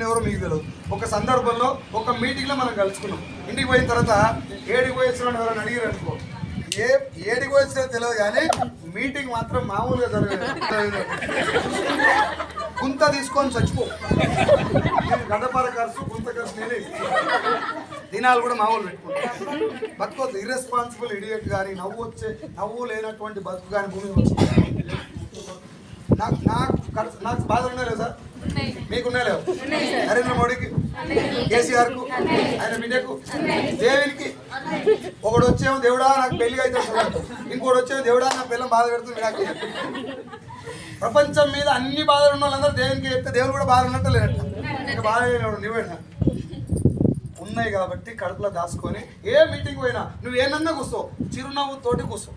నేను ఎవరో మీకు తెలియదు. ఒక సందర్భంలో ఒక మీటింగ్లో మనం కలుసుకున్నాం. ఇంటికి పోయిన తర్వాత ఏడికి పోయేసిన ఎవరైనా అడిగారు అనుకో, ఏడికి పోయేసినా తెలియదు కానీ మీటింగ్ మాత్రం మామూలుగా జరగదు. గుంత తీసుకొని చచ్చిపో, గడ్డపార ఖర్చు గుంత ఖర్చు నేనే. దినాలు కూడా మామూలు పెట్టుకుంటాను. బతుకోద్దు ఇర్రెస్పాన్సిబుల్ ఇడియట్ కానీ నవ్వు లేనటువంటి బతుకు కానీ భూమి వచ్చింది. నాకు బాధలు ఉన్నాయి లేదు సార్, మీకున్నాయి లేవు? నరేంద్ర మోడీకి, కేసీఆర్కు, ఆయన బిడ్డకు, దేవునికి. ఒకడు వచ్చేమో దేవుడా నాకు పెళ్లిగా అయితే, ఇంకోటి వచ్చేమో దేవుడా నా పిల్లలు బాధ పెడుతుంది నాకు. ప్రపంచం మీద అన్ని బాధలు ఉన్న వాళ్ళందరూ దేవునికి చెప్తే దేవుడు కూడా బాధ ఉన్నట్టు లేనట్ట. ఇంకా బాధ నువ్వేనా ఉన్నాయి కాబట్టి కడుపులో దాచుకొని ఏ మీటింగ్ పోయినా నువ్వు ఏమన్నా కూర్చో, చిరునవ్వుతోటి కూర్చో.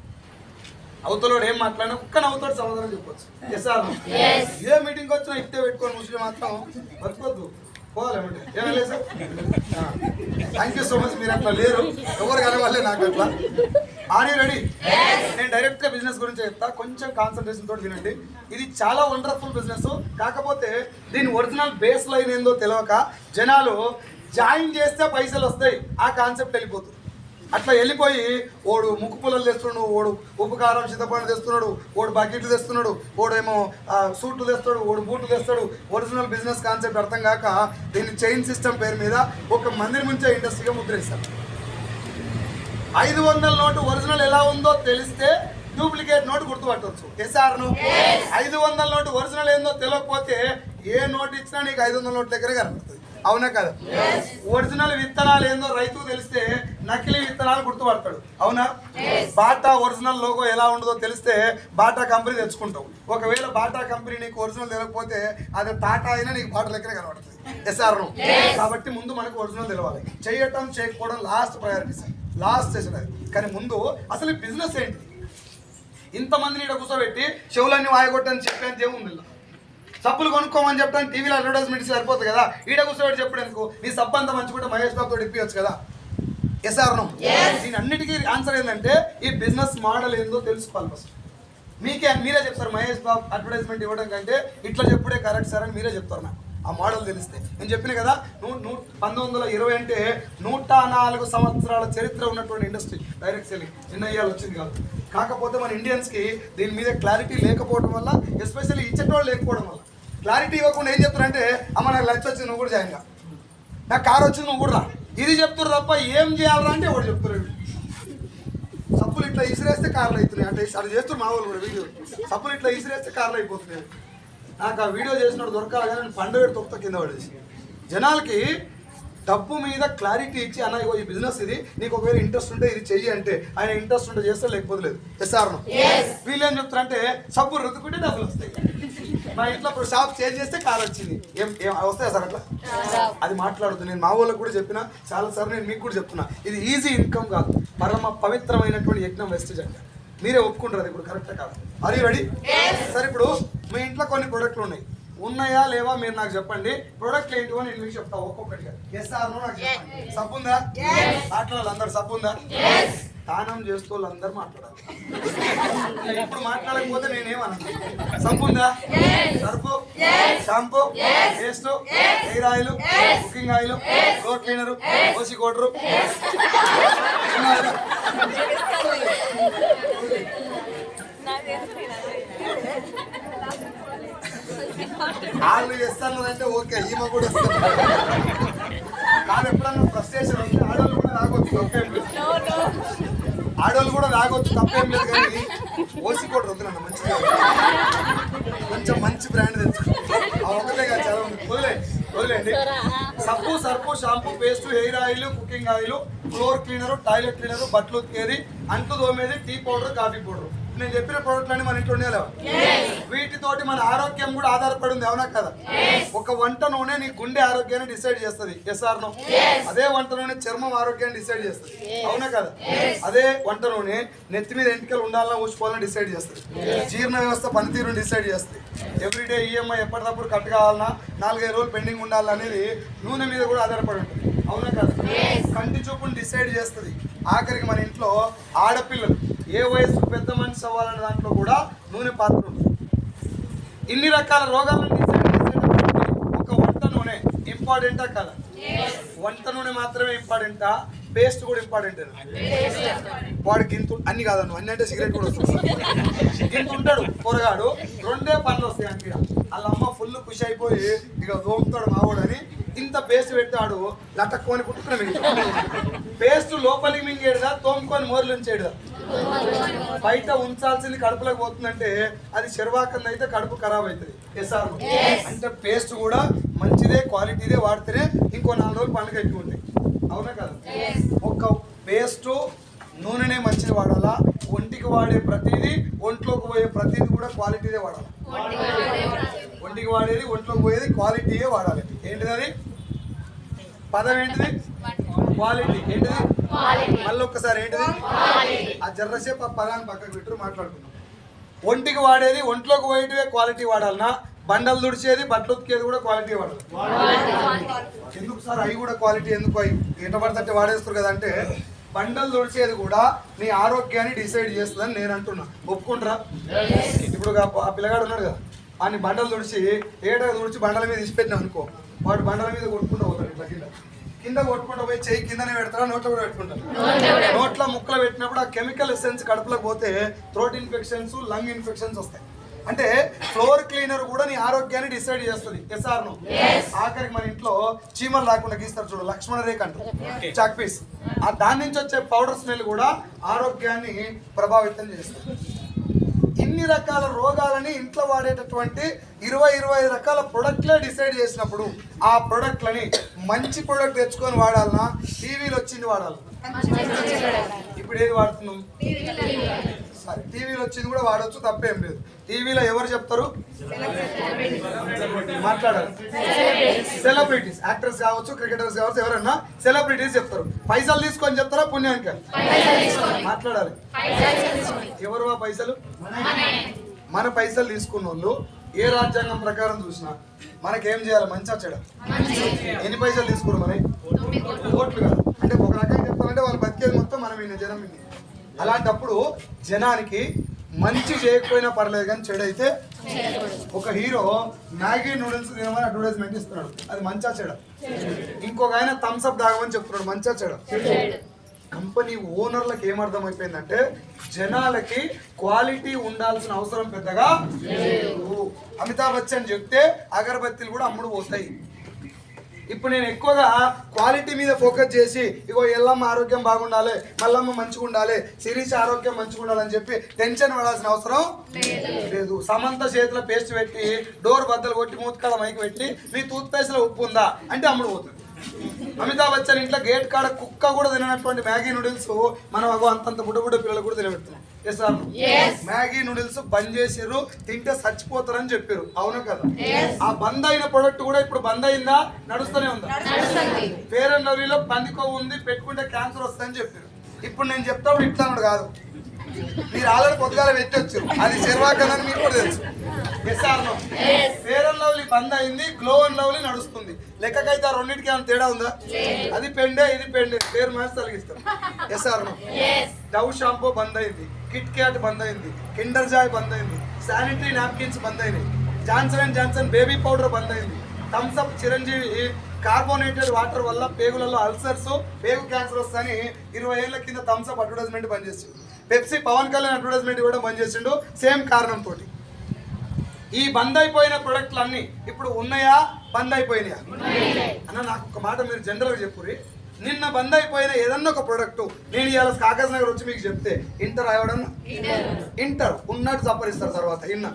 అవతలోడు ఏం మాట్లాడినా ఒక్క నవ్వుతోటి సమాధానం చెప్పొచ్చు. ఏ మీటింగ్కి వచ్చినా ఇట్టే పెట్టుకొని ముస్లిం మాత్రం బతుకోద్దు, పోవాలేమంటే ఏమలేదు sir. Thank you so much. మీరు అట్లా లేరు, ఎవరు కలవాలే నాకు అట్లా. Are you ready? నేను డైరెక్ట్గా బిజినెస్ గురించి చెప్తా, కొంచెం కాన్సన్ట్రేషన్ తోటి వినండి. ఇది చాలా వండర్ఫుల్ బిజినెస్. కాకపోతే దీని ఒరిజినల్ బేస్ లైన్ ఏందో తెలియక జనాలు జాయిన్ చేస్తే పైసలు వస్తాయి ఆ కాన్సెప్ట్ వెళ్ళిపోతుంది. అట్లా వెళ్ళిపోయి ఓడు ముక్కు పుల్లలు తెస్తున్నాడు, ఓడు ఉప్పు కారం చింతపండు తెస్తున్నాడు, ఓడు బకెట్లు తెస్తున్నాడు, ఓడేమో సూట్లు తెస్తాడు, ఓడు బూట్లు తెస్తాడు. ఒరిజినల్ బిజినెస్ కాన్సెప్ట్ అర్థం కాక దీన్ని చైన్ సిస్టమ్ పేరు మీద ఒక మందిని ముంచే ఇండస్ట్రీగా ముద్రేస్తారు. 500 నోటు ఒరిజినల్ ఎలా ఉందో తెలిస్తే డూప్లికేట్ నోటు గుర్తుపట్టవచ్చు. ఎస్ఆర్ను 500 నోటు ఒరిజినల్ ఏందో తెలియకపోతే ఏ నోటు ఇచ్చినా నీకు 500 నోటు దగ్గర కనబడుతుంది. అవునా కదా? ఒరిజినల్ విత్తనాలు ఏందో రైతుకు తెలిస్తే నకిలీ విత్తనాలు గుర్తుపడతాడు. అవునా? బాటా ఒరిజినల్ లోగో ఎలా ఉండదో తెలిస్తే బాటా కంపెనీ తెచ్చుకుంటావు. ఒకవేళ బాటా కంపెనీ నీకు ఒరిజినల్ తెలియకపోతే అది టాటా అయినా నీకు బాటా లెక్కనే కనబడుతుంది. ఎస్ఆర్ను కాబట్టి ముందు మనకు ఒరిజినల్ తెలవాలి. చేయటం చేయకపోవడం last priority sir, last session అది. కానీ ముందు అసలు ఈ బిజినెస్ ఏంటి? ఇంతమందిని ఇక్కడ కూర్చోబెట్టి చెవులన్నీ వాయగొట్టని చెప్పేంత ఏముంది? సబ్బులు కొనుక్కోమని చెప్పడానికి టీవీలో అడ్వర్టైజ్మెంట్స్ సరిపోతుంది కదా. ఈడ కూర్చోబెట్టి చెప్పడం ఎందుకు? నీ సబ్బు అంతా మంచిగా మహేష్ బాబుతో ఇప్పించచ్చు కదా. ఎస్ఆర్ను దీని అన్నిటికీ ఆన్సర్ ఏంటంటే ఈ బిజినెస్ మోడల్ ఏందో తెలుసుకోవాలి ఫస్ట్. మీరే చెప్తారు మహేష్ బాబు అడ్వర్టైజ్మెంట్ ఇవ్వడం కంటే ఇట్లా చెప్పుడే కరెక్ట్ సార్ అని మీరే చెప్తారు. నాకు ఆ మోడల్ తెలిస్తే నేను చెప్పిన కదా. 1920 అంటే 104 సంవత్సరాల చరిత్ర ఉన్నటువంటి ఇండస్ట్రీ డైరెక్ట్ సెల్లింగ్. చిన్న ఇయ్యాలు వచ్చింది కాదు. కాకపోతే మన ఇండియన్స్కి దీని మీద క్లారిటీ లేకపోవడం వల్ల, ఎస్పెషల్లీ ఇచ్చేటోళ్ళు లేకపోవడం వల్ల, క్లారిటీ ఇవ్వకుండా ఏం చెప్తారంటే అమ్మ నాకు లంచ్ వచ్చింది నువ్వు కూడా జాయిన్ కా, నాకు కారు వచ్చింది నువ్వు కూడా రా, ఇది చెప్తారు తప్ప ఏం చేయాలరా అంటే ఒకటి చెప్తున్నాడు. సప్పులు ఇట్లా ఇసిరేస్తే కార్లు అవుతున్నాయి అంటే అది చేస్తారు మా వాళ్ళు కూడా వీడియో. సప్పులు ఇట్లా ఇసిరేస్తే కార్లు అయిపోతున్నాయి. నాకు ఆ వీడియో చేసినప్పుడు దొరకాలి కానీ పండుగ తొక్త కింద పడేసి. జనాలకి డబ్బు మీద క్లారిటీ ఇచ్చి అన్న ఈ బిజినెస్ ఇది, నీకు ఒకవేళ ఇంట్రెస్ట్ ఉంటే ఇది చెయ్యి అంటే ఆయన ఇంట్రెస్ట్ ఉంటే చేస్తే లేకపోతే లేదు. ఎస్ఆర్ను వీళ్ళు ఏం చెప్తారంటే సబ్బు రుద్దుకుంటే డబ్బులు వస్తాయి. మా ఇంట్లో ఇప్పుడు షాప్ చేంజ్ చేస్తే కార్ వచ్చింది, ఏం వస్తాయా సార్ అట్లా? అది మాట్లాడుతుంది. నేను మా వాళ్ళకి కూడా చెప్పిన చాలాసార్లు, నేను మీకు కూడా చెప్తున్నా, ఇది ఈజీ ఇన్కమ్ కాదు, పరమ పవిత్రమైనటువంటి యజ్ఞం వెస్టేజ్ అంటే. మీరే ఒప్పుకుంటారు అది ఇప్పుడు కరెక్ట్ కాదు. అది రెడీ? సరే ఇప్పుడు మీ ఇంట్లో కొన్ని ప్రొడక్ట్లు ఉన్నాయా లేవా మీరు నాకు చెప్పండి. ప్రొడక్ట్ ఏంటివో నేను మీకు చెప్తా ఒక్కొక్కటిగా. ఎస్ఆర్ను నాకు చెప్పండి. సబ్బుందా? మాట్లాడాలి అందరు. సబ్బుందా? దానం చేస్తూ వాళ్ళందరూ మాట్లాడాలి. ఇప్పుడు మాట్లాడకపోతే నేనేమన్నా. సబ్బుందా? Surf, shampoo, paste, hair oil, cooking oil, floor cleaner, OC quarter, వాళ్ళు ఇస్తానంటే ఓకే, ఈమె కూడా ఇస్తాను. కానీ ఎప్పుడన్నా ఫ్రస్ట్రేషన్ వస్తే ఆడవాళ్ళు కూడా రాగొచ్చు, తప్పేం లేదు. ఆడవాళ్ళు కూడా రాగొచ్చు, తప్పేం లేదు. కానీ ఓసి కూడా వద్దునన్న మంచిది, కొంచెం మంచి బ్రాండ్ తెచ్చు. ఒకటే కాదు చాలా ఉంది. వదిలేండి. సబ్బు, Surf, shampoo, paste, hair oil, cooking oil, floor cleaner, toilet cleaner, బట్టలు ఉతికేది, అంటు తోమేది, టీ పౌడర్, కాఫీ పౌడర్. నేను చెప్పిన ప్రోడక్ట్లన్నీ మన ఇంట్లో ఉండేలేవా? వీటితోటి మన ఆరోగ్యం కూడా ఆధారపడి ఉంది. అవునా కదా? ఒక వంట నూనె నీ గుండె ఆరోగ్యాన్ని డిసైడ్ చేస్తుంది. ఎస్ఆర్ను అదే వంట నూనె చర్మం ఆరోగ్యాన్ని డిసైడ్ చేస్తుంది. అవునా కదా? అదే వంట నూనె నెత్తి మీద ఎంటికలు ఉండాలన్నా ఊసిపోవాలని డిసైడ్ చేస్తుంది. జీర్ణ వ్యవస్థ పనితీరుని డిసైడ్ చేస్తుంది. ఎవ్రీడే ఈఎంఐ ఎప్పటికప్పుడు కట్ కావాలన్నా 4-5 రోజులు పెండింగ్ ఉండాలనేది నూనె మీద కూడా ఆధారపడి ఉంటుంది. అవునా కదా? కంటి చూపుని డిసైడ్ చేస్తుంది. ఆఖరికి మన ఇంట్లో ఆడపిల్లలు ఏ వయసు పెద్ద మనిషి అవ్వాలనే దాంట్లో కూడా నూనె పాత్ర ఉంటుంది. ఇన్ని రకాల రోగాలను డిసైడ్ చేసేటప్పుడు ఒక వంట నూనె ఇంపార్టెంటా కదా? వంట నూనె మాత్రమే ఇంపార్టెంటా, పేస్ట్ కూడా ఇంపార్టెంట్? వాడు గింతు అన్ని కాదను, అన్ని అంటే సిగరెట్ కూడా వస్తుంది. గింత ఉంటాడు పొరగాడు, 2 పనులు వస్తాయి అంతే. వాళ్ళ అమ్మ ఫుల్ ఖుషి అయిపోయి ఇక దోముతాడు మావాడని ఇంత పేస్ట్ పెట్టాడు, లటక్కొని కుట్టుకుని మింగుతాడు. పేస్ట్ లోపలికి మింగేడుదా, తోముకొని మోర్లు ఉంచేడుదా? బయట ఉంచాల్సింది కడుపులోకి పోతుందంటే అది శర్వాకంద అయితే కడుపు ఖరాబ్ అవుతుంది. ఎస్ఆర్ అంటే పేస్ట్ కూడా మంచిదే, క్వాలిటీదే వాడితేనే ఇంకో 4 రోజులు పండుగ ఎక్కువ ఉంటాయి. అవునా కదా? ఒక్క పేస్ట్ నూనెనే మంచిది వాడాలా, ఒంటికి వాడే ప్రతిదీ, ఒంట్లోకి పోయే ప్రతిదీ కూడా క్వాలిటీదే వాడాలి. ఒంటికి వాడేది, ఒంట్లోకి పోయేది క్వాలిటీయే వాడాలి. ఏంటిది అది పదం? ఏంటిది? క్వాలిటీ. ఏంటిది? మళ్ళీ ఒక్కసారి ఏంటిది? ఆ జర్రసేపు ఆ పదాన్ని పక్కకు పెట్టు, మాట్లాడుకున్నాం. ఒంటికి వాడేది, ఒంట్లోకి పోయేటివే క్వాలిటీ వాడాలన్నా, బండలు తుడిచేది, బట్టలు ఉతికేది కూడా క్వాలిటీ వాడాలి. ఎందుకు సార్ అవి కూడా క్వాలిటీ ఎందుకు? అవి ఎట పడితే వాడేస్తారు కదా అంటే, బండలు తుడిచేది కూడా నీ ఆరోగ్యాన్ని డిసైడ్ చేస్తుందని నేను అంటున్నా. ఒప్పుకుంటారా? ఇప్పుడు ఆ పిల్లగాడు ఉన్నాడు కదా, అని బండలు తుడిచి ఏటగా తుడిచి బండల మీద తీసిపెట్టినా అనుకో, వాడు బండల మీద కొట్టుకుంటూ పోతాడు. ఇట్లా కింద కొట్టుకుంటూ పోయి చెయ్యి కిందనే పెడతారా, నోట్లో కూడా పెట్టుకుంటారు. నోట్లో ముక్కలు పెట్టినప్పుడు ఆ కెమికల్ ఎసెన్స్ కడుపులోకి పోతే థ్రోట్ ఇన్ఫెక్షన్స్, లంగ్ ఇన్ఫెక్షన్స్ వస్తాయి. అంటే ఫ్లోర్ క్లీనర్ కూడా నీ ఆరోగ్యాన్ని డిసైడ్ చేస్తుంది. ఎస్ఆర్ను ఆఖరికి మన ఇంట్లో చీమలు రాకుండా గీస్తారు చూడు, లక్ష్మణ రేఖ అంటారు, చాక్ పీస్. ఆ దాని నుంచి వచ్చే పౌడర్ స్మెల్ కూడా ఆరోగ్యాన్ని ప్రభావితం చేస్తుంది. ఇన్ని రకాల రోగాలని ఇంట్లో వాడేటటువంటి 20-25 రకాల ప్రొడక్ట్లే డిసైడ్ చేసినప్పుడు ఆ ప్రొడక్ట్లని మంచి ప్రొడక్ట్ తెచ్చుకొని వాడాలన్నా, టీవీలో వచ్చింది వాడాలి? ఇప్పుడు ఏది వాడుతున్నాం? సరే, టీవీలో వచ్చింది కూడా వాడవచ్చు, తప్పేం లేదు. టీవీలో ఎవరు చెప్తారు? మాట్లాడాలి. సెలబ్రిటీస్, యాక్టర్స్ కావచ్చు, క్రికెటర్స్ కావచ్చు, ఎవరన్నా సెలబ్రిటీస్ చెప్తారు. పైసలు తీసుకొని చెప్తారా, పుణ్యానికి? మాట్లాడాలి. ఎవరు ఆ పైసలు? మన పైసలు తీసుకున్న వాళ్ళు ఏ రాజ్యాంగం ప్రకారం చూసినా మనకేం చేయాలి? మంచిగా చెడ. ఎన్ని పైసలు తీసుకున్నారు? మరి ఓట్లు కాదు. అంటే ఒక రకంగా చెప్తామంటే వాళ్ళు బతికేది మొత్తం మనం విన్న జనం విని. అలాంటప్పుడు జనానికి మంచి చేయకపోయినా పర్లేదు, కానీ చెడు అయితే ఒక హీరో మ్యాగీ నూడిల్స్ తినమని అడ్వర్టైజ్మెంట్ ఇస్తున్నాడు, అది మంచా చెడ? ఇంకొక ఆయన థమ్స్అప్ తాగమని చెప్తున్నాడు, మంచా చెడ? కంపెనీ ఓనర్లకు ఏమర్థమైపోయిందంటే జనాలకి క్వాలిటీ ఉండాల్సిన అవసరం పెద్దగా లేదు. అమితాబ్ బచ్చన్ చెప్తే అగరబత్తీలు కూడా అమ్ముడు పోతాయి. ఇప్పుడు నేను ఎక్కువగా క్వాలిటీ మీద ఫోకస్ చేసి ఇగో ఎల్లమ్మ ఆరోగ్యం బాగుండాలి, మల్లమ్మ మంచిగా ఉండాలి, శిరీష ఆరోగ్యం మంచిగా ఉండాలని చెప్పి టెన్షన్ పడాల్సిన అవసరం లేదు. సమంత చేతిలో పేస్ట్ పెట్టి డోర్ బద్దలు కొట్టి మూతకాడ మైకి పెట్టి మీ టూత్ పేస్ట్లో ఉప్పు ఉందా అంటే అమ్ముడు పోతుంది. అమితాబ్ బచ్చన్ ఇంట్లో గేట్ కాడ కుక్క కూడా తినటువంటి మ్యాగీ నూడిల్స్ మనం అగో అంతంత బుడ్డ పిల్లలు కూడా తినబెడుతున్నాం. మ్యాగీ నూడిల్స్ బంద్ చేసిర్రు, తింటే చచ్చిపోతారని చెప్పారు. అవును కదా? ఆ బంద్ అయిన ప్రొడక్ట్ కూడా ఇప్పుడు బంద్ అయిందా, నడుస్తూనే ఉందా? ఫేర్ అండ్ లవ్లీలో పందికొవ్వు ఉంది, పెట్టుకుంటే క్యాన్సర్ వస్తుందని చెప్పారు. ఇప్పుడు నేను చెప్తాను ఇట్లా కాదు, మీరు ఆల్రెడీ పొద్దుగాల పెట్టొచ్చారు, అది శర్వాకన్ మీకు కూడా తెలుసు. ఫేర్ అండ్ లవ్లీ బంద్ అయింది, గ్లో అండ్ లవ్లీ నడుస్తుంది. లెక్కకైతే ఆ రెండింటికి ఏమైనా తేడా ఉందా? అది పెండే, ఇది పెండే, పేరు మార్చి తొలగిస్తారు. ఎస్ఆర్ను డవ్ షాంపూ బంద్ అయింది, కిట్ క్యాట్ బంద్ అయింది, కిండర్ జాయ్ బంద్ అయింది, శానిటరీ నాప్కిన్స్ బంద్ అయినాయి, Johnson and Johnson baby powder బంద్ అయింది, Thums Up Chiranjeevi carbonated water వల్ల పేగులలో అల్సర్స్, పేగు క్యాన్సర్ వస్తాయని 20 ఏళ్ల కింద థమ్స్ అప్ అడ్వర్టైజ్మెంట్ బంద్ చేసిండు. పెప్సీ పవన్ కళ్యాణ్ అడ్వర్టైజ్మెంట్ కూడా బంద్ చేసిండు, సేమ్ కారణంతో. ఈ బంద్ అయిపోయిన ప్రొడక్ట్లు అన్ని ఇప్పుడు ఉన్నాయా, బంద్ అయిపోయినాయా అన్న? నాకు ఒక మాట మీరు జనరల్గా చెప్పుర్రి. నిన్న బంద్ అయిపోయిన ఏదన్నా ఒక ప్రొడక్ట్ నేను ఇవాళ కాగజ్ నగర్ వచ్చి మీకు చెప్తే ఇంటర్ ఎవడన్నా ఇంటర్ ఉన్నట్టు సంపరిస్తారు తర్వాత ఇన్న.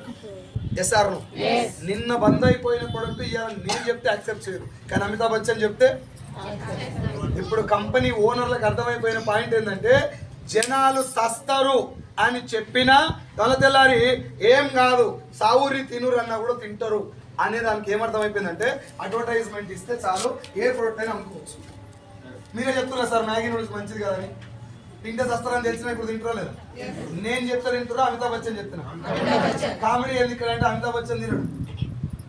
ఎస్ఆర్ను నిన్న బంద్ అయిపోయిన ప్రొడక్ట్ ఇవాళ నేను చెప్తే యాక్సెప్ట్ చేయరు, కానీ అమితాబ్ బచ్చన్ చెప్తే. ఇప్పుడు కంపెనీ ఓనర్లకు అర్థమైపోయిన పాయింట్ ఏంటంటే జనాలు సస్తారు అని చెప్పినా తెల్లారి ఏం కాదు సావురి తినురు అన్నా కూడా తింటారు అనే దానికి ఏమర్థమైపోయిందంటే అడ్వర్టైజ్మెంట్ ఇస్తే చాలు ఏ ప్రొడక్ట్ అయినా అమ్ముకోవచ్చు. మీరే చెప్తున్నారు సార్ మ్యాగీ నూడిల్స్ మంచిది కదని, తింటే సస్తారని తెలిసినా ఇప్పుడు తింటారా లేదా? నేను చెప్తా తింటారా, అమితాబ్ బచ్చన్ చెప్తున్నా. కామెడీ ఏంది ఇక్కడ అంటే అమితాబ్ బచ్చన్ తినడు,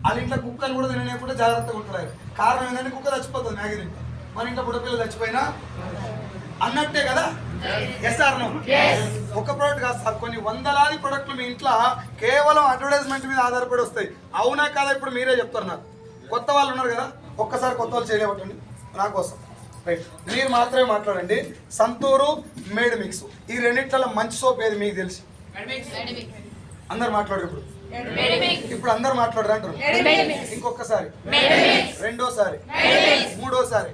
వాళ్ళ ఇంట్లో కుక్కలు కూడా తినలేకుండా జాగ్రత్తగా ఉంటారు. కారణం ఏంటంటే కుక్క చచ్చిపోతుంది మ్యాగీ తింటే, మన ఇంట్లో బుడపిల్లలు చచ్చిపోయినా అన్నట్టే కదా. ఎస్ఆర్ను ఒక ప్రోడక్ట్ కాదు సార్, కొన్ని వందలాది ప్రొడక్ట్లు మీ ఇంట్లో కేవలం అడ్వర్టైజ్మెంట్ మీద ఆధారపడి వస్తాయి. అవునా కదా? ఇప్పుడు మీరే చెప్తారు, నాకు కొత్త వాళ్ళు ఉన్నారు కదా, ఒక్కసారి కొత్త వాళ్ళు చేయలేవటండి నా కోసం. రైట్, మీరు మాత్రమే మాట్లాడండి. సంతూరు మేడ్ మిక్స్ ఈ రెండింటిలో మంచి సోప్ ఏది మీకు తెలిసి? అందరు మాట్లాడరు. ఇప్పుడు అందరు మాట్లాడరు అంటారు. ఇంకొకసారి, రెండోసారి, మూడోసారి.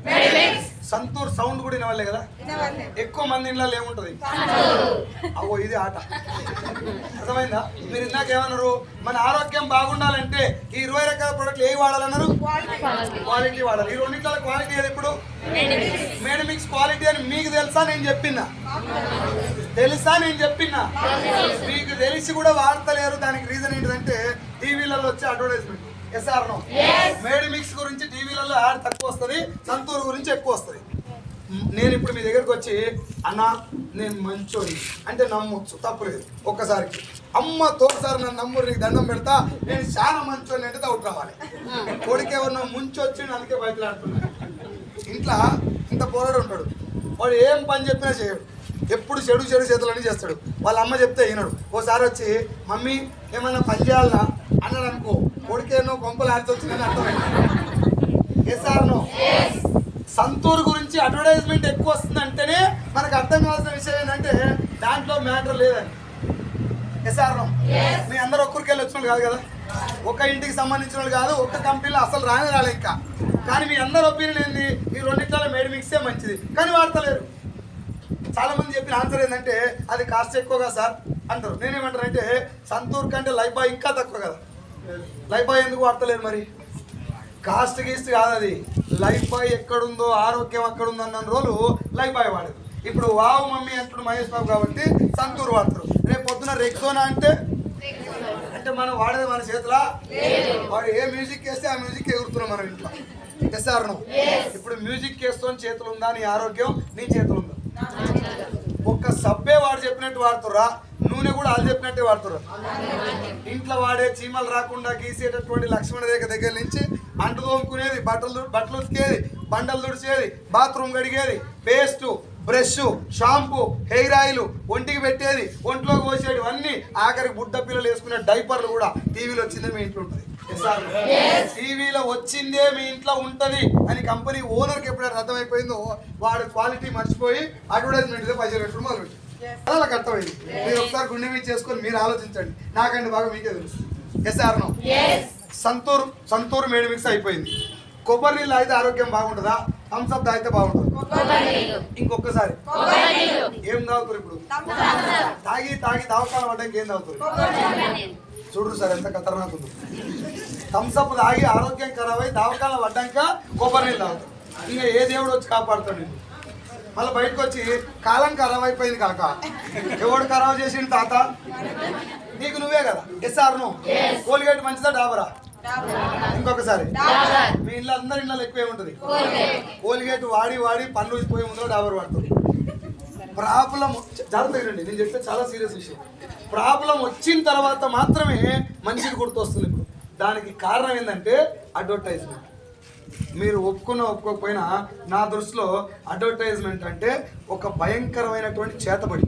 సంతూర్ సౌండ్ కూడా వినవాలే కదా. ఎక్కువ మంది ఇళ్ళలో ఏముంటది? అవో ఇది ఆట. అర్థమైందా? మీరు ఇందాక ఏమన్నారు? మన ఆరోగ్యం బాగుండాలంటే ఈ 20 రకాల ప్రొడక్ట్లు ఏవి వాడాలన్నారు? క్వాలిటీ వాడాలి. ఈ రెండింటిలో క్వాలిటీ ఏది? ఇప్పుడు మేడ్ మిక్స్ క్వాలిటీ అని మీకు తెలుసా? నేను చెప్పినా తెలుసా? నేను చెప్పినా మీకు తెలిసి కూడా వాడతలేరు. దానికి రీజన్ ఏంటంటే టీవీలలో వచ్చే అడ్వర్టైజ్మెంట్. ఎస్ఆర్ నో? మేడ్ మిక్స్ గురించి టీవీలలో యాడ్ తక్కువ వస్తుంది, సంతూర్ గురించి ఎక్కువ వస్తుంది. నేను ఇప్పుడు మీ దగ్గరకు వచ్చి అన్న నేను మంచోని అంటే నమ్మొచ్చు, తప్పులేదు. ఒక్కసారికి అమ్మ తోసారి నన్ను నమ్ముడు, నీకు దండం పెడతా, నేను చాలా మంచోని అంటే డౌట్ రావాలి. కొడుకు ఎవరినో ముంచొచ్చి అందుకే బయటలాడుతున్నా. ఇంట్లో ఇంత పోరాడు ఉంటాడు, వాడు ఏం పని చెప్పినా చేయడు, ఎప్పుడు చెడు చేతులని చేస్తాడు. వాళ్ళ అమ్మ చెప్తే వినడు. ఓసారి వచ్చి మమ్మీ ఏమన్నా పని చేయాలన్నా అన్నాడు అనుకో, కొడుకేనో కొంపలు ఆడితొచ్చిందని అర్థమైంది. ఎస్ఆర్ నో? సంతూర్ గురించి అడ్వర్టైజ్మెంట్ ఎక్కువ వస్తుంది అంటేనే మనకు అర్థం కావాల్సిన విషయం ఏంటంటే దాంట్లో మ్యాటర్ లేదని. SR no? మీ అందరూ ఒక్కరికి వెళ్ళి వచ్చిన కాదు కదా, ఒక ఇంటికి సంబంధించిన వాళ్ళు కాదు, ఒక్క కంపెనీలో అసలు రాలే ఇంకా. కానీ మీ అందరి ఒపీనియన్ ఏంది? ఈ రెండింటిలో మేడ్ మిక్సే మంచిది, కానీ వాడతలేరు. చాలా మంది చెప్పిన ఆన్సర్ ఏంటంటే అది కాస్ట్ ఎక్కువగా సార్ అంటారు. నేనేమంటానంటే సంతూర్ కంటే లైఫ్ బాయ్ ఇంకా తక్కువ కదా. లైఫ్ బాయ్ ఎందుకు వాడతలేరు మరి? కాస్ట్ గీస్ట్ కాదు అది. లైఫ్ బాయ్ ఎక్కడుందో ఆరోగ్యం ఎక్కడుందో అన్న రోజు లైఫ్ బాయ్ వాడదు. ఇప్పుడు వావ్ మమ్మీ అంటుడు మహేష్ బాబు కాబట్టి సంతూర్ వాడతారు. రేపు పొద్దున రెక్సోనా అంటే మనం వాడేది మన చేతిలో. వాడు ఏ మ్యూజిక్ వేస్తే ఆ మ్యూజిక్ ఎగురుతున్నాం మనం ఇంట్లో. SR no? ఇప్పుడు మ్యూజిక్ వేస్తూ చేతులు ఉందా? నీ ఆరోగ్యం నీ చేతులు ఉందా? ఒక్క సబ్బే వాడు చెప్పినట్టు వాడుతుర్రా, నూనె కూడా వాళ్ళు చెప్పినట్టే వాడుతుర్రా. ఇంట్లో వాడే చీమలు రాకుండా గీసేటటువంటి లక్ష్మణ రేఖ దగ్గర నుంచి అంటు తోముకునేది, బట్టలు ఉతికేది, బండలు తుడిచేది, బాత్రూమ్ కడిగేది, paste, brush, shampoo, hair oil, ఒంటికి పెట్టేది, ఒంట్లోకి పోసేది అన్ని, ఆఖరికి బుడ్డ పిల్లలు వేసుకునే డైపర్లు కూడా టీవీలో వచ్చిందే మీ ఇంట్లో ఉంటుంది. టీవీలో వచ్చిందే మీ ఇంట్లో ఉంటది అని కంపెనీ ఓనర్కి ఎప్పుడైనా అర్థమైపోయిందో వాడు క్వాలిటీ మర్చిపోయి అడ్వర్టైజ్మెంట్ పైసలు పెట్టడం మొదలు వాళ్ళకి అర్థమైంది. మీరు ఒకసారి గుండె మీద చేసుకొని మీరు ఆలోచించండి, నాకంటే బాగా మీకే తెలుసు. ఎస్ఆర్ నో? సంతూర్ మేడ్ మిక్స్ అయిపోయింది. కొబ్బరి నీళ్ళు అయితే ఆరోగ్యం బాగుంటుందా? థమ్స్అప్ తాగితే బాగుంటుంది. ఇంకొకసారి ఏం తాగుతారు? ఇప్పుడు తాగి దవాఖాన పడ్డానికి ఏం తాగుతారు? చూడు సార్ ఎంత ఖతర్నాక్ ఉంది. థమ్స్అప్ తాగి ఆరోగ్యం ఖరాబ్ అయి దవాఖాన పడ్డాక కొబ్బరి నీళ్ళు తాగుతారు. ఇంకా ఏ దేవుడు వచ్చి కాపాడుతాడు? మళ్ళీ బయటకు వచ్చి కాలం ఖరాబ్ అయిపోయింది కాక, ఎవడు ఖరాబ్ చేసిండు తాత? నీకు నువ్వే కదా. SR no? కోల్గేట్ మంచిదా డాబరా? ఇంకొకసారి మీ ఇళ్ళ అందరి ఇళ్ళలో ఎక్కువ ఏముంటుంది? కోల్గేట్ వాడి పనులు పోయే ముందు డాబర్ వాడుతుంది. ప్రాబ్లం జరుగుతుంది. నేను చెప్పే చాలా సీరియస్ విషయం. ప్రాబ్లం వచ్చిన తర్వాత మాత్రమే మనిషికి గుర్తొస్తుంది. ఇప్పుడు దానికి కారణం ఏంటంటే అడ్వర్టైజ్మెంట్. మీరు ఒప్పుకోకపోయినా నా దృష్టిలో అడ్వర్టైజ్మెంట్ అంటే ఒక భయంకరమైనటువంటి చేతబడి.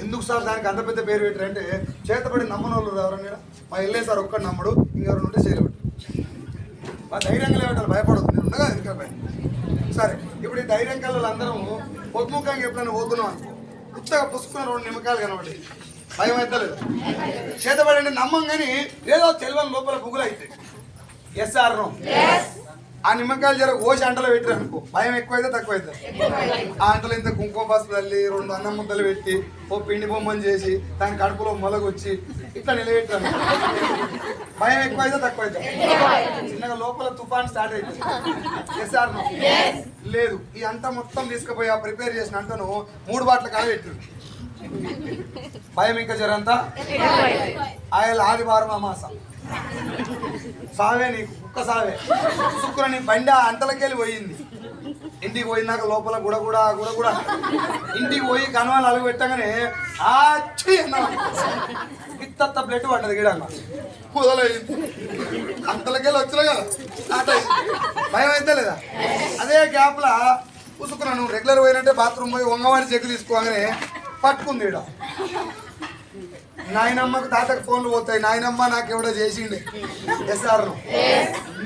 ఎందుకు సార్ దానికి అంత పెద్ద పేరు పెట్టారంటే చేతబడి నమ్మని వాళ్ళు ఎవరన్నా? మా వెళ్ళే సార్ ఒక్కడు నమ్మడు, ఇంకెవరు ఉంటే చేయలేడు. మా ధైర్యంగా లేవటాలి, భయపడదు. నేను ఉండగా ఇంకా భయం. సరే, ఇప్పుడు ఈ ధైర్యం కళ్ళు అందరం పొద్దుముఖంగా ఎప్పుడైనా పోతున్నాం అనుకో, ఉత్తగా పుసుకున్న 2 నిమ్మకాయలు కనబడి భయం అయితే లేదు. చేతబడి అంటే నమ్మం కానీ ఏదో తెలివని లోపల బుగులు అవుతాయి. ఎస్ఆర్ నో? ఆ నిమ్మకాయలు జర ఓసి అంటలో పెట్టారు అనుకో, భయం ఎక్కువైతే తక్కువ అవుతుంది. ఆ అంటలో ఇంత కుంకుమ పసుపు తల్లి 2 అన్నం ముద్దలు పెట్టి ఓ పిండి బొమ్మని చేసి దాని కడుపులో మొలగొచ్చి ఇట్లా నిలబెట్టాను, భయం ఎక్కువైతే తక్కువ అవుతుంది. చిన్నగా లోపల తుఫాన్ స్టార్ట్ అవుతుంది. ఎస్ఆర్ నో? లేదు. ఈ అంత మొత్తం తీసుకుపోయి ఆ ప్రిపేర్ చేసిన అంటను 3 బాట్ల కాడ పెట్టారు. భయం ఇంకా జరంతా ఆయన ఆదివారం అమాస సావే, నీకు కుక్క సావే. శుక్రని బండి అంతలకెళ్ళి పోయింది. ఇంటికి పోయినాక లోపల గుడ ఇంటికి పోయి కనవాళ్ళు అలుగు పెట్టగానే ఆచి ఇత్త బ్లడ్ పడ్డది గిడంగా మొదలైంది. అంతలకెళ్ళి వచ్చినా కదా స్టార్ట్ అయింది. భయం అయితే లేదా? అదే గ్యాప్లా ఉసుకున్నా నువ్వు రెగ్యులర్ పోయినట్టే బాత్రూమ్ పోయి వంగవాడి చెక్కు తీసుకోగానే పట్టుకుంది. నాయనమ్మకు తాతకు ఫోన్లు పోతాయి, నాయనమ్మ నాకు ఎవడో చేసిండే. ఎస్ఆర్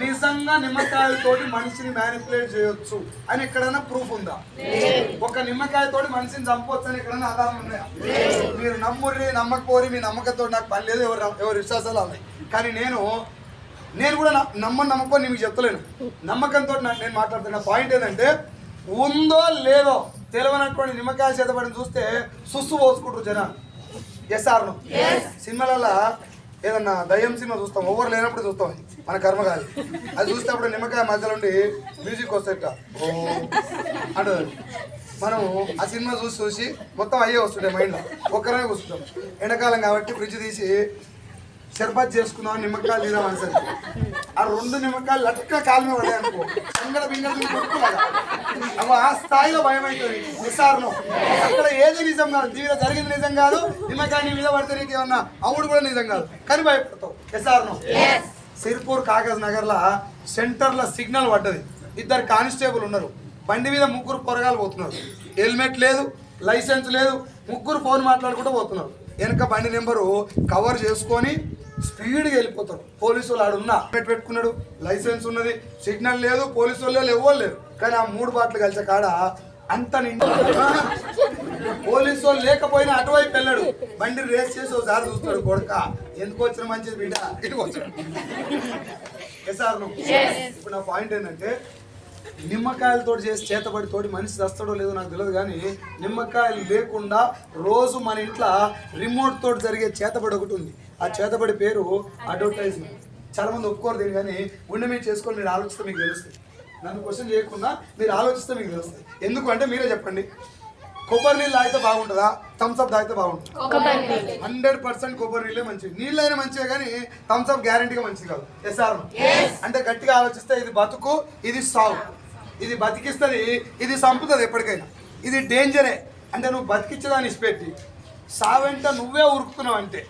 నిజంగా నిమ్మకాయలతోటి మనిషిని మ్యానిపులేట్ చేయొచ్చు అని ఎక్కడైనా ప్రూఫ్ ఉందా? ఒక నిమ్మకాయతోటి మనిషిని చంపవచ్చు అని ఎక్కడైనా ఆధారం ఉన్నాయా? మీరు నమ్ముర్రి నమ్మకపోరి, మీ నమ్మకంతో నాకు పని లేదు, ఎవరు విశ్వాసాలు ఉన్నాయి. కానీ నేను కూడా నమ్మకం మీకు చెప్తలేను, నమ్మకంతో నేను మాట్లాడుతున్న పాయింట్ ఏంటంటే, ఉందో లేదో తెలియనటువంటి నిమ్మకాయ చేతబడిని చూస్తే సుస్సు పోసుకుంటారు జనాలు. ఎస్ఆర్ను సినిమాలలో ఏదన్నా దయ్యం సినిమా చూస్తాం, ఎవరు లేనప్పుడు చూస్తాం, మన కర్మ కాదు. అది చూస్తే అప్పుడు నిమ్మకాయ మధ్యలో ఉండి మ్యూజిక్ వస్తాయట ఓ అంటుంది. మనము ఆ సినిమా చూసి మొత్తం అయ్యే వస్తుంటాయి మైండ్లో, ఒక్కరమే కూర్చుంటాం. ఎండాకాలం కాబట్టి ఫ్రిడ్జ్ తీసి షర్బత్ చేసుకుందాం, నిమ్మకాయలు తిందామని సరే ఆ 2 నిమ్మకాయలు లట్క కాలు మీద పడాయి అనుకో, సంగడ బింగడ కొట్టుకోలేదా అవి ఆ స్థాయిలో భయం అవుతుంది. నిస్సారణం అక్కడ ఏది నిజం కాదు, దీనిలో జరిగింది నిజం కాదు, నిమ్మకాయ నీ మీద పడితే నీకు ఏమన్నా అవుడు కూడా నిజం కాదు, కానీ భయపడతావు. నిస్సారణం సిర్పూర్ కాగజ్ నగర్లో సెంటర్లో సిగ్నల్ పడ్డది, 2 కానిస్టేబుల్ ఉన్నారు, బండి మీద 3 పొరగాలు పోతున్నారు, హెల్మెట్ లేదు, లైసెన్స్ లేదు, 3 ఫోన్ మాట్లాడుకుంటూ పోతున్నారు. వెనక బండి నెంబరు కవర్ చేసుకొని స్పీడ్గా వెళ్ళిపోతారు. పోలీసు వాళ్ళు ఆడున్నా పెట్టుకున్నాడు, లైసెన్స్ ఉన్నది, సిగ్నల్ లేదు, పోలీసు వాళ్ళు ఎవరు లేరు, కానీ ఆ 3 బాటలు కలిసే కాడ అంత నిండు. పోలీసు వాళ్ళు లేకపోయినా అటువైపు వెళ్ళాడు, బండి రేస్ చేసి ఒకసారి చూస్తాడు, కొడుక ఎందుకు వచ్చిన మంచిది బిడ్డ ఇటుకు వచ్చాడు. సార్ ఇప్పుడు నా పాయింట్ ఏంటంటే, నిమ్మకాయలతో చేసి చేతబడితోటి మనిషి చస్తాడో లేదో నాకు తెలియదు, కానీ నిమ్మకాయలు లేకుండా రోజు మన ఇంట్లో రిమోట్ తోటి జరిగే చేతబడి ఒకటి ఉంది. ఆ చేతబడి పేరు అడ్వర్టైజ్మెంట్. చాలా మంది ఒప్పుకోరు దీన్ని, కానీ గుండె మీద చేసుకొని మీరు ఆలోచిస్తే మీకు తెలుస్తుంది. నన్ను క్వశ్చన్ చేయకుండా మీరు ఆలోచిస్తే మీకు తెలుస్తుంది. ఎందుకు అంటే మీరే చెప్పండి, కొబ్బరి నీళ్ళు తాగితే బాగుంటుందా, థమ్స్అప్ తాగితే బాగుంటుంది? 100% కొబ్బరి నీళ్ళే మంచిది. నీళ్ళైనా మంచిగా, కానీ థమ్స్అప్ గ్యారంటీగా మంచిది కాదు. ఎస్ఆర్ అంటే గట్టిగా ఆలోచిస్తే ఇది బతుకు, ఇది సాగు, ఇది బతికిస్తుంది, ఇది చంపుతుంది ఎప్పటికైనా. ఇది డేంజరే అంటే నువ్వు బతికించదాన్ని ఇచ్చిపెట్టి సావెంట నువ్వే ఉరుకుతున్నావు అంటే,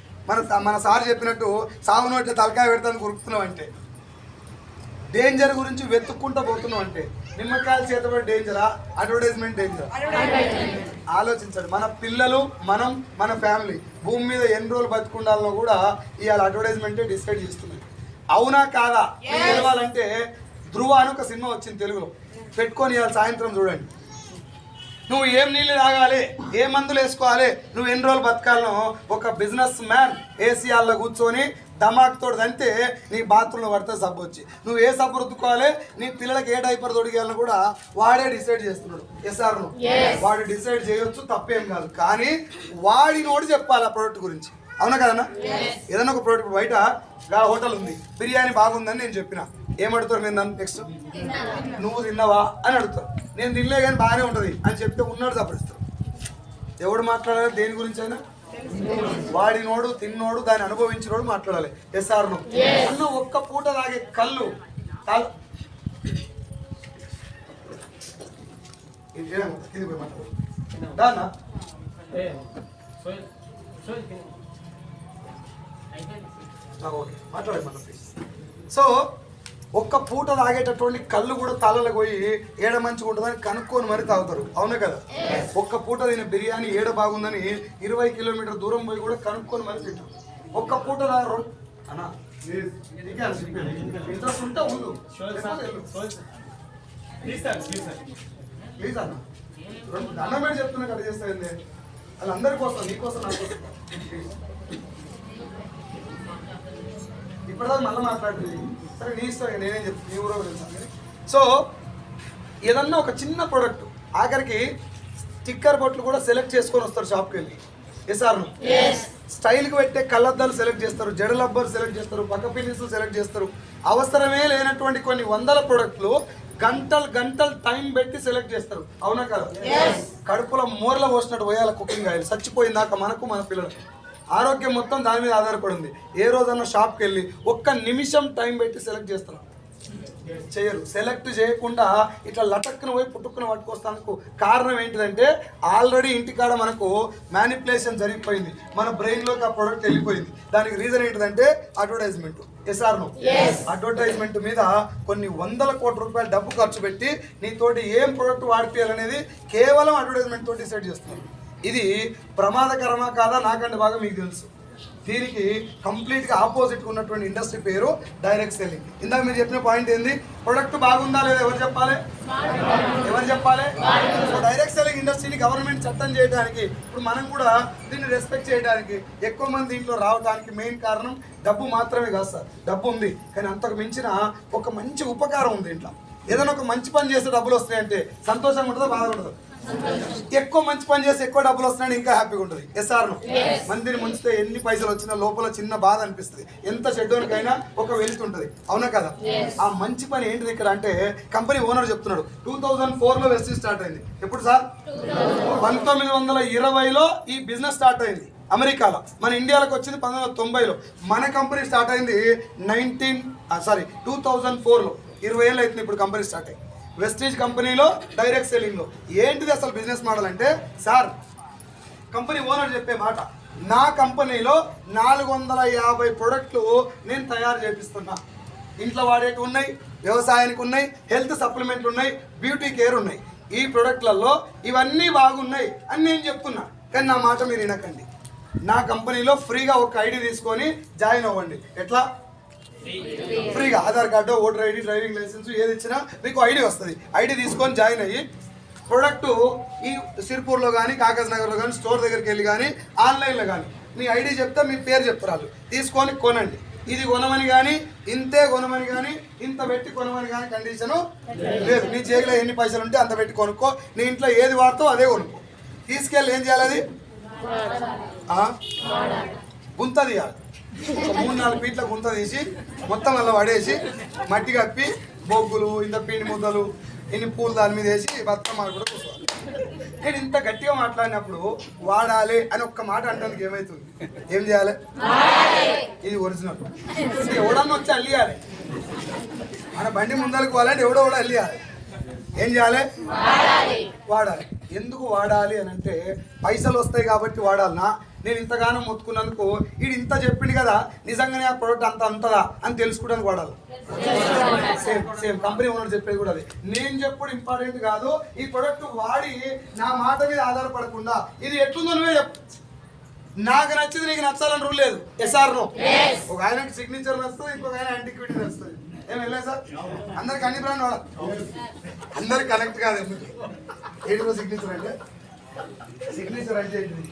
మన సార్ చెప్పినట్టు సాగు నోట్ల తలకాయ పెడతానికి ఉరుకుతున్నావు అంటే, డేంజర్ గురించి వెతుక్కుంటూ పోతున్నావు అంటే, నిమ్మకాయలు చేతబడి డేంజరా, అడ్వర్టైజ్మెంట్ డేంజరా? ఆలోచించండి. మన పిల్లలు, మనం, మన ఫ్యామిలీ భూమి మీద ఎన్ని రోజులు బతుకుండాలో కూడా ఇవాళ అడ్వర్టైజ్మెంటే డిసైడ్ చేస్తుంది. అవునా కాదా తెలవాలంటే ధ్రువ అని ఒక సినిమా వచ్చింది తెలుగులో, పెట్టుకొని ఇవాళ సాయంత్రం చూడండి. నువ్వు ఏం నీళ్ళు తాగాలి, ఏ మందులు వేసుకోవాలి, నువ్వు ఎన్ని రోజులు బతకాలను ఒక బిజినెస్ మ్యాన్ ఏసీ హాల్లో కూర్చొని ధమాక్ తోడు అంతే నీ బాత్రూంలో పడితే సబ్బు వచ్చి, నువ్వు ఏ సబ్బు రుద్దుకోవాలి, నీ పిల్లలకి ఏ డైపర్ తొడిగేయాలని కూడా వాడే డిసైడ్ చేస్తున్నాడు. ఎస్ఆర్ వాడు డిసైడ్ చేయొచ్చు, తప్పేం కాదు, కానీ వాడి నోడు చెప్పాలి ఆ ప్రోడక్ట్ గురించి. అవునా కదన్నా? ఏదైనా ఒక ప్రోడక్ట్ బయట హోటల్ ఉంది, బిర్యానీ బాగుందని నేను చెప్పిన, ఏమడుతారు నేను నన్ను నెక్స్ట్ నువ్వు తిన్నావా అని అడుగుతారు. నేను తినలే కానీ బాగానే ఉంటుంది అని చెప్తే ఉన్నాడు తప్పడిస్తారు. ఎవడు మాట్లాడాలి దేని గురించి అయినా? వాడినోడు, తిన్నోడు, దాన్ని అనుభవించినోడు మాట్లాడాలి. ఎస్ఆర్ అన్న ఒక్క పూట తాగే కళ్ళు సో ఒక్క పూట తాగేటటువంటి కళ్ళు కూడా తలలకు పోయి ఏడ మంచిగా ఉంటుందని కనుక్కొని మరీ తాగుతారు. అవునా కదా? ఒక్క పూట తిన బిర్యానీ ఏడ బాగుందని 20 కిలోమీటర్ దూరం పోయి కూడా కనుక్కొని మరీ తింటారు. ఒక్క పూట అన్నా ఇంట్రెస్ట్ ఉంటే ఉండు, ప్లీజ్ అన్న దండం పెట్టి చెప్తున్నా కట్ చేస్తాయింది, వాళ్ళందరి కోసం, నీకోసం, నా కోసం. ఇప్పటిదాకా మళ్ళీ మాట్లాడుతుంది, సరే నీ ఇష్టం, నేనేం చెప్తాను, నీ ఊరో తెలుసా. సో ఏదన్నా ఒక చిన్న ప్రోడక్ట్, ఆఖరికి స్టిక్కర్ బొట్లు కూడా సెలెక్ట్ చేసుకొని వస్తారు షాప్కి వెళ్ళి. ఎస్ఆర్ను స్టైల్కి పెట్టే కళ్ళద్దాలు సెలెక్ట్ చేస్తారు, జడలబ్బర్ సెలెక్ట్ చేస్తారు, పక్క పిన్నిస్లు సెలెక్ట్ చేస్తారు. అవసరమే లేనటువంటి కొన్ని వందల ప్రోడక్ట్లు గంటలు టైం పెట్టి సెలెక్ట్ చేస్తారు. అవునా కదా? కడుపులో మూరల పోసినట్టు పోయాల కుకింగ్ ఆయిల్, చచ్చిపోయిందాక మనకు, మన పిల్లలకు. ఆరోగ్యం మొత్తం దాని మీద ఆధారపడింది. ఏ రోజన్నా షాప్కి వెళ్ళి ఒక్క నిమిషం టైం పెట్టి సెలెక్ట్ చేస్తారు? చేయరు. సెలెక్ట్ చేయకుండా ఇట్లా లటక్కున పోయి పుట్టుకుని పట్టుకొస్తానికి కారణం ఏంటిదంటే, ఆల్రెడీ ఇంటికాడ మనకు మ్యానిపులేషన్ జరిగిపోయింది, మన బ్రెయిన్లోకి ఆ ప్రోడక్ట్ వెళ్ళిపోయింది. దానికి రీజన్ ఏంటిదంటే అడ్వర్టైజ్మెంట్. ఎస్ఆర్ను అడ్వర్టైజ్మెంట్ మీద కొన్ని వందల కోట్ల రూపాయలు డబ్బు ఖర్చు పెట్టి నీతోటి ఏం ప్రోడక్ట్ వాడిపోయాలనేది కేవలం అడ్వర్టైజ్మెంట్ తోటి డిసైడ్ చేస్తున్నారు. ఇది ప్రమాదకరమా కాదా నాకంటే బాగా మీకు తెలుసు. దీనికి కంప్లీట్గా ఆపోజిట్ ఉన్నటువంటి ఇండస్ట్రీ పేరు డైరెక్ట్ సెల్లింగ్. ఇందాక మీరు చెప్పిన పాయింట్ ఏంది, ప్రొడక్ట్ బాగుందా లేదా ఎవరు చెప్పాలి? సో డైరెక్ట్ సెల్లింగ్ ఇండస్ట్రీని గవర్నమెంట్ చట్టం చేయడానికి, ఇప్పుడు మనం కూడా దీన్ని రెస్పెక్ట్ చేయడానికి, ఎక్కువ మంది దీంట్లో రావడానికి మెయిన్ కారణం డబ్బు మాత్రమే కాదు సార్. డబ్బు ఉంది కానీ అంతకు మించిన ఒక మంచి ఉపకారం ఉంది ఇంట్లో. ఏదైనా ఒక మంచి పని చేస్తే డబ్బులు వస్తాయంటే సంతోషంగా ఉంటుందా, బాధ ఉంటుందా? ఎక్కువ మంచి పని చేస్తే ఎక్కువ డబ్బులు వస్తున్నాయి ఇంకా హ్యాపీగా ఉంటుంది. ఎస్ఆర్ను మందిని ముంచితే ఎన్ని పైసలు వచ్చినా లోపల చిన్న బాధ అనిపిస్తుంది. ఎంత షెడ్యూల్కైనా ఒక వెళ్తుంటుంది, అవునా కదా? ఆ మంచి పని ఏంటిది ఇక్కడ అంటే కంపెనీ ఓనర్ చెప్తున్నాడు 2004లో వెస్టిజ్ స్టార్ట్ అయింది. ఎప్పుడు సార్? 1920లో ఈ బిజినెస్ స్టార్ట్ అయింది అమెరికాలో. మన ఇండియాలోకి వచ్చింది 1990లో. మన కంపెనీ స్టార్ట్ అయింది 2004లో. 20 ఏళ్ళు అవుతుంది ఇప్పుడు కంపెనీ స్టార్ట్ అయ్యి. వెస్టీజ్ కంపెనీలో డైరెక్ట్ సెల్లింగ్లో ఏంటిది అసలు బిజినెస్ మోడల్ అంటే, సార్ కంపెనీ ఓనర్ చెప్పే మాట, నా కంపెనీలో 450 ప్రొడక్ట్లు నేను తయారు చేపిస్తున్నా. ఇంట్లో వాడేటి ఉన్నాయి, వ్యవసాయానికి ఉన్నాయి, హెల్త్ సప్లిమెంట్లు ఉన్నాయి, బ్యూటీ కేర్ ఉన్నాయి. ఈ ప్రొడక్ట్లలో ఇవన్నీ బాగున్నాయి అని నేను చెప్తున్నా. కానీ నా మాట మీరు వినకండి. నా కంపెనీలో ఫ్రీగా ఒక ఐడి తీసుకొని జాయిన్ అవ్వండి. ఎట్లా? ఫ్రీగా Aadhaar card, voter ID, driving licence ఏది ఇచ్చినా మీకు ఐడి వస్తుంది. ఐడి తీసుకొని జాయిన్ అయ్యి ప్రొడక్టు ఈ సిర్పూర్లో కానీ, కాగజ్ నగర్లో కానీ, స్టోర్ దగ్గరికి వెళ్ళి కానీ, ఆన్లైన్లో కానీ మీ ఐడి చెప్తే మీ పేరు చెప్తారు, తీసుకొని కొనండి. ఇది కొనమని కానీ, ఇంతే కొనమని కానీ, ఇంత పెట్టి కొనమని కానీ కండిషను లేదు. నీ జేబులో ఎన్ని పైసలు ఉంటే అంత పెట్టి కొనుక్కో. నీ ఇంట్లో ఏది వాడుతావు అదే కొనుక్కో. తీసుకెళ్ళి ఏం చేయాలి? అది గుంత తీయాలి. 3-4 ఫీట్ల గుంత తీసి మొత్తం అలా పడేసి మట్టి కప్పి బొగ్గులు, ఇంత పిండి ముద్దలు, ఇన్ని పూలు దాని మీద వేసి బతుకమ్మ కూడా కూర్చోవాలి. నేను ఇంత గట్టిగా మాట్లాడినప్పుడు వాడాలి అని ఒక్క మాట అంటానికి ఏమవుతుంది? ఏం చేయాలి? ఇది ఒరిజినల్. ఎవడన్నా వచ్చి అల్లియాలి. మన బండి ముందరకు పోవాలంటే ఎవడో కూడా అల్లియాలి. ఏం చేయాలి? వాడాలి. ఎందుకు వాడాలి అని అంటే పైసలు వస్తాయి కాబట్టి వాడాలనా? నేను ఇంతగానో మొత్తుకున్నందుకు వీడు ఇంత చెప్పిండు కదా, నిజంగానే ఆ ప్రోడక్ట్ అంత అంతదా అని తెలుసుకోవడానికి వాడాలి. సేమ్ కంపెనీ ఓనర్ చెప్పేది కూడా అది. నేను చెప్పుడు ఇంపార్టెంట్ కాదు, ఈ ప్రోడక్ట్ వాడి నా మాట మీద ఆధారపడకుండా ఇది ఎట్లుందో నువ్వే చెప్పు. నాకు నచ్చింది నీకు నచ్చాలని రూల్ లేదు. ఎస్ఆర్నో ఒక ఆయనకి సిగ్నేచర్ నచ్చుతుంది, ఇంకొక ఆయన యాంటిక్విటీ నచ్చుతుంది. ఏం వెళ్ళలేదు సార్? అందరికి అన్ని బ్రాండ్ వాడాలి, అందరికి కనెక్ట్ కాదు. ఏంటో సిగ్నేచర్ అంటే? సిగ్నేచర్ అంటే ఏంటిది?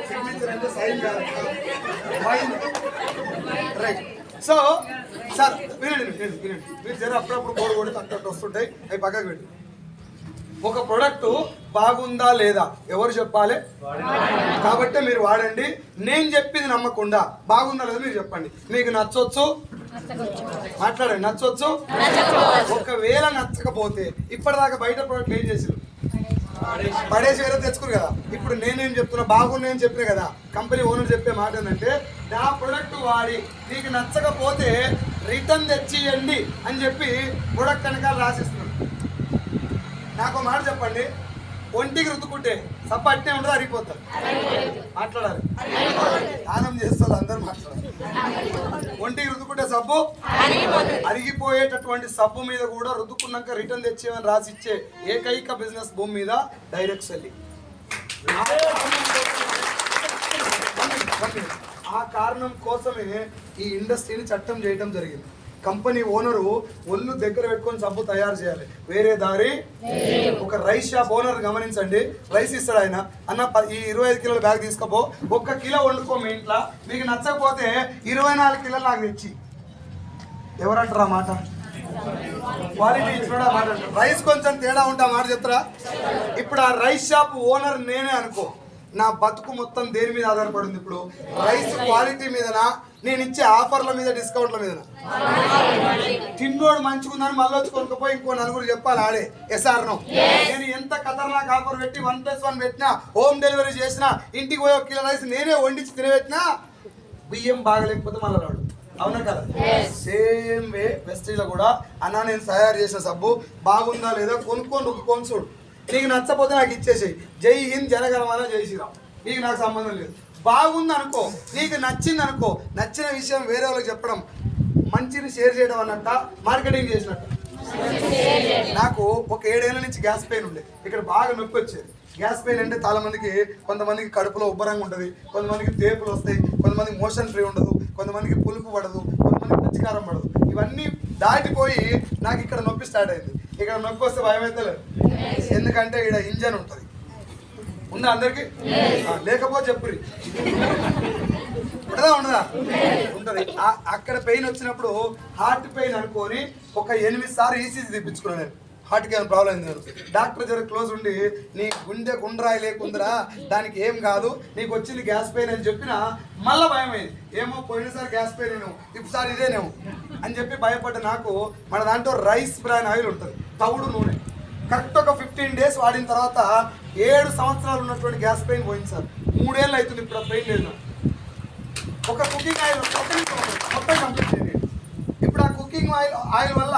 సిగ్నేచర్ అంటే సైన్ కాదు, రైట్. సో సార్ వినండి, మీరు జర అప్పుడప్పుడు బోర్డు కూడా తగ్గట్టు వస్తుంటాయి, అవి పక్కకు పెట్టి. ఒక ప్రోడక్ట్ బాగుందా లేదా ఎవరు చెప్పాలి? కాబట్టి మీరు వాడండి. నేను చెప్పింది నమ్మకుండా బాగుందా లేదా మీరు చెప్పండి. మీకు నచ్చొచ్చు, మాట్లాడండి, నచ్చొచ్చు. ఒకవేళ నచ్చకపోతే ఇప్పటిదాకా బయట ప్రోడక్ట్ ఏం చేసారు? పడేసి వేరే తెచ్చుకోరు కదా. ఇప్పుడు నేనేం చెప్తున్నా, బాగున్నాయని చెప్పినా కదా. కంపెనీ ఓనర్ చెప్పే మాట ఏంటంటే, నా ప్రొడక్ట్ వాడి నీకు నచ్చకపోతే రిటర్న్ తెచ్చియండి అని చెప్పి ప్రొడక్ట్ వెనకాల రాసిస్తున్నాడు. నాకు మాట చెప్పండి, ఒంటికి రుద్దుకుంటే సప్ప అట్నే ఉండదు, అరిగిపోతారు. మాట్లాడాలి, దానం చేస్తారు, అందరూ మాట్లాడాలి. ఒంటికి రుద్దుకుంటే సబ్బు అరిగిపోయేటటువంటి సబ్బు మీద కూడా రుద్దుకున్నాక రిటర్న్ తెచ్చేవని రాసిచ్చే ఏకైక బిజినెస్ భూమి మీద డైరెక్ట్ సెల్లింగ్. ఆ కారణం కోసమే ఈ ఇండస్ట్రీని చట్టం చేయడం జరిగింది. కంపెనీ ఓనరు ఒళ్ళు దగ్గర పెట్టుకొని సబ్బు తయారు చేయాలి, వేరే దారి. ఒక రైస్ షాప్ ఓనర్ గమనించండి, రైస్ ఇస్తాడు ఆయన, అన్న ఈ 25 కిలోల బ్యాగ్ తీసుకోపో, 1 కిలో వండుకో మీ ఇంట్లో, మీకు నచ్చకపోతే 24 కిలోలు నాకు తెచ్చి. ఎవరంటారు ఆ మాట? క్వాలిటీ ఇచ్చినాడు ఆ మాట అంటారు. రైస్ కొంచెం తేడా ఉంటే ఆ మాట చెప్తారా? ఇప్పుడు ఆ రైస్ షాప్ ఓనర్ నేనే అనుకో, నా బతుకు మొత్తం దేని మీద ఆధారపడింది? ఇప్పుడు రైస్ క్వాలిటీ మీదనా, నేను ఇచ్చే ఆఫర్ల మీద, డిస్కౌంట్ల మీద? తిన్నోడు మంచిగుందని మళ్ళీ వచ్చి కొనుక్కపోయి ఇంకో 4 చెప్పాలి ఆడే. ఎస్ఆర్నో నేను ఎంత ఖతర్నాక్ ఆఫర్ పెట్టి 1+1 పెట్టినా, హోమ్ డెలివరీ చేసినా, ఇంటికి పోయి 1 కిలో రైస్ నేనే వండించి తినబెట్టినా, బియ్యం బాగలేకపోతే మళ్ళీ రాడు, అవునా కదా? సేమ్ వే వెస్టీలో కూడా, అన్న నేను తయారు చేసిన సబ్బు బాగుందా లేదా కొనుక్కొని రుద్దుకొని చూడు, నీకు నచ్చపోతే నాకు ఇచ్చేసేయి. జై హింద్, జనగణమన, జై శ్రీరామ్, నీకు నాకు సంబంధం లేదు. బాగుంది అనుకో, నీకు నచ్చింది అనుకో, నచ్చిన విషయం వేరే వాళ్ళకి చెప్పడం మంచిని షేర్ చేయడం అన్నట్ట, మార్కెటింగ్ చేసినట్టు. నాకు ఒక 7 ఏళ్ల నుంచి గ్యాస్ పెయిన్ ఉండే, ఇక్కడ బాగా నొప్పి వచ్చేది. గ్యాస్ పెయిన్ అంటే చాలా మందికి, కొంతమందికి కడుపులో ఉబ్బరంగా ఉంటుంది, కొంతమందికి తేపులు వస్తాయి, కొంతమందికి మోషన్ ఫ్రీ ఉండదు, కొంతమందికి పులుపు పడదు, కొంతమందికి పచ్చికారం పడదు. ఇవన్నీ దాటిపోయి నాకు ఇక్కడ నొప్పి స్టార్ట్ అయింది. ఇక్కడ నొప్పి వస్తే భయం అయితే లేదు, ఎందుకంటే ఇక్కడ ఇంజన్ ఉంటుంది. ఉందా అందరికి? లేకపోతే చెప్పురి. ఉండదా? ఉండదా? ఉంటుంది. అక్కడ పెయిన్ వచ్చినప్పుడు హార్ట్ పెయిన్ అనుకొని ఒక 8 సార్లు ఈసీజీ తెప్పించుకున్నాను నేను. హార్ట్కి ఏమైనా ప్రాబ్లం అయింది. డాక్టర్ జర క్లోజ్ ఉండి, నీ గుండె గుండ్రాయి లేకుందిరా, దానికి ఏం కాదు, నీకు వచ్చింది గ్యాస్ పెయిన్ అని చెప్పినా మళ్ళీ భయం అయింది. ఏమో పోయినసారి గ్యాస్ పెయిన్ నేను, ఇప్పుడు ఇదేనేమో అని చెప్పి భయపడ్డ నాకు, మన దాంట్లో రైస్ బ్రాన్ ఆయిల్ ఉంటుంది, తవుడు నూనె. కరెక్ట్ ఒక 15 డేస్ వాడిన తర్వాత 7 సంవత్సరాలు ఉన్నటువంటి గ్యాస్ పెయిన్ పోయింది సార్. 3 ఏళ్ళు అవుతుంది, ఇప్పుడు ఆ పెయిన్ లేదు. ఒక కుకింగ్ ఆయిల్ మొత్తం కంప్లీట్ చేయండి. ఇప్పుడు ఆ కుకింగ్ ఆయిల్ వల్ల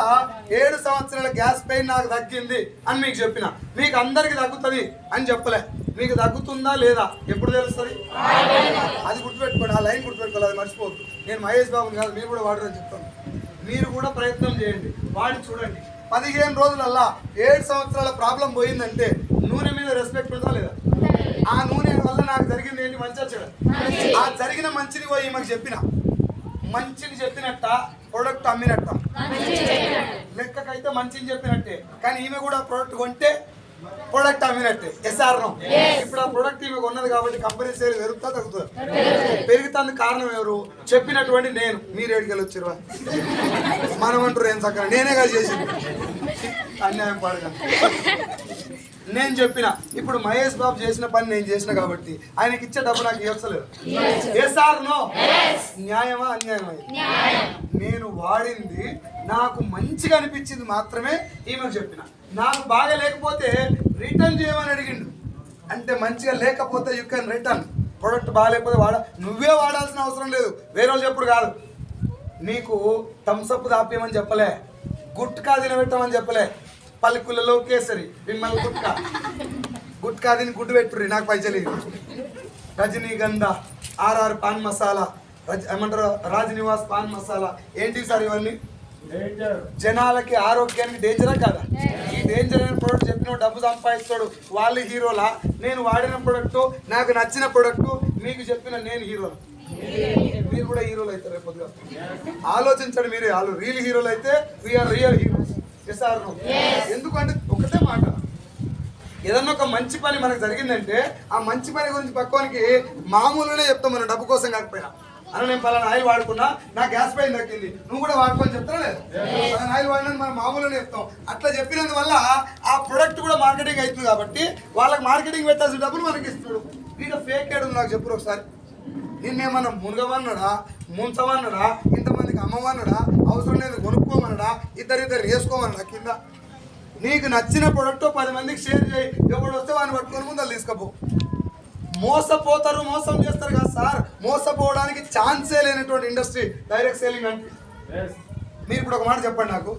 7 సంవత్సరాల గ్యాస్ పెయిన్ నాకు తగ్గింది అని మీకు చెప్పిన. మీకు అందరికి తగ్గుతుంది అని చెప్పలే. మీకు తగ్గుతుందా లేదా ఎప్పుడు తెలుస్తుంది? అది గుర్తుపెట్టుకోండి, ఆ లైన్ గుర్తుపెట్టుకోవాలి, అది మర్చిపోవద్దు. నేను మహేష్ బాబుని కాదు, మీరు కూడా వాడరని చెప్తాను. మీరు కూడా ప్రయత్నం చేయండి, వాడి చూడండి. 15 రోజులల్లా 7 సంవత్సరాల ప్రాబ్లం పోయిందంటే నూనె మీద రెస్పెక్ట్ ఉందా లేదా? ఆ నూనె వల్ల నాకు జరిగింది ఏంటి? మంచిగా చెడు. ఆ జరిగిన మంచిని పోయి మాకు చెప్పిన, మంచిని చెప్పినట్ట ప్రోడక్ట్ అమ్మినట్ట, లెక్కకైతే మంచిని చెప్పినట్టే. కానీ ఈమె కూడా ప్రోడక్ట్ కొంటే ప్రోడక్ట్ అమ్మినట్టే. ఎస్ఆర్నో? ఇప్పుడు ఆ ప్రోడక్ట్ ఈమె కొన్నది కాబట్టి కంపెనీ సేల్ పెరుగుతా తగ్గుతుంది? పెరుగుతుంది. కారణం ఎవరు? చెప్పినటువంటి నేను. మీరు ఏడికెళ్ళి వచ్చారు మనం అంటారు ఏం చక్కగా, నేనే కాదు చేసింది. అన్యాయం పాడగా నేను చెప్పిన. ఇప్పుడు మహేష్ బాబు చేసిన పని నేను చేసిన కాబట్టి ఆయనకి ఇచ్చే డబ్బు నాకు ఇవ్వలేదు. ఎస్ఆర్నో? న్యాయమా అన్యాయమా? నేను వాడింది నాకు మంచిగా అనిపించింది మాత్రమే ఈమెకు చెప్పిన. నాకు బాగా లేకపోతే రిటర్న్ చేయమని అడిగిండు. అంటే మంచిగా లేకపోతే యూ కెన్ రిటర్న్. ప్రోడక్ట్ బాగాలేకపోతే నువ్వే వాడాల్సిన అవసరం లేదు, వేరే వాళ్ళు చెప్పుడు కాదు. నీకు థమ్సప్ దాపేయమని చెప్పలే, గుట్కా తినబెట్టమని చెప్పలే. పలుకులలో కేసరి, మిమ్మల్ని గుట్కా తిని గుడ్డు పెట్టుర్రి, నాకు పైసలు. రజనీగంధ, RR పాన్ మసాలా, ఏమంటారు రాజనివాస్ పాన్ మసాలా. ఏంటి సార్ ఇవన్నీ? జనాలకి ఆరోగ్యానికి డేంజరా కాదా? ఈ డేంజర్ అయిన ప్రోడక్ట్ చెప్పిన డబ్బు సంపాదిస్తాడు, వాళ్ళు హీరోలా? నేను వాడిన ప్రోడక్ట్, నాకు నచ్చిన ప్రోడక్ట్ మీకు చెప్పిన నేను హీరోలా? మీరు కూడా హీరోలు అవుతారు రేపు పొద్దుగా. ఆలోచించండి మీరే. వాళ్ళు రియల్ హీరోలు అయితే వీఆర్ రియల్ హీరోస్. ఎస్ఆర్నో? ఎందుకంటే ఒకటే మాట, ఏదన్నా ఒక మంచి పని మనకు జరిగిందంటే ఆ మంచి పని గురించి పక్వానికి మామూలుగానే చెప్తాం, మనం డబ్బు కోసం కాకపోయినా. అన్న నేను పలానా ఆయిల్ వాడుకున్నా, నా గ్యాస్ పెయిన్ తగ్గింది, నువ్వు కూడా వాడుకోని చెప్తారా లేదు? పలానా ఆయిల్ వాడినా మనం మామూలుగానే చెప్తాం. అట్లా చెప్పినందువల్ల ఆ ప్రొడక్ట్ కూడా మార్కెటింగ్ అవుతుంది కాబట్టి వాళ్ళకి మార్కెటింగ్ పెట్టాల్సిన డబ్బులు మనకి ఇస్తున్నాడు. వీళ్ళ ఫేక్ ఏడు నాకు చెప్పురు ఒకసారి. నిన్నేమన్నా మునగమన్నాడా, ముంచమన్నాడా, ఇంతమందికి అమ్మమన్నాడా, అవసరం లేదు కొనుక్కోమన్నాడా, ఇద్దరు వేసుకోమన్నాడా కింద? నీకు నచ్చిన ప్రొడక్ట్ 10 మందికి షేర్ చేయి, ఎవడు వస్తే వాడిని పట్టుకొని ముందు తీసుకపో. మోసపోతారు, మోసం చేస్తారు కదా సార్. మోసపోవడానికి ఛాన్సే లేనటువంటి ఇండస్ట్రీ డైరెక్ట్ సేలింగ్ అంటే. మీరు ఇప్పుడు ఒక మాట చెప్పండి నాకు.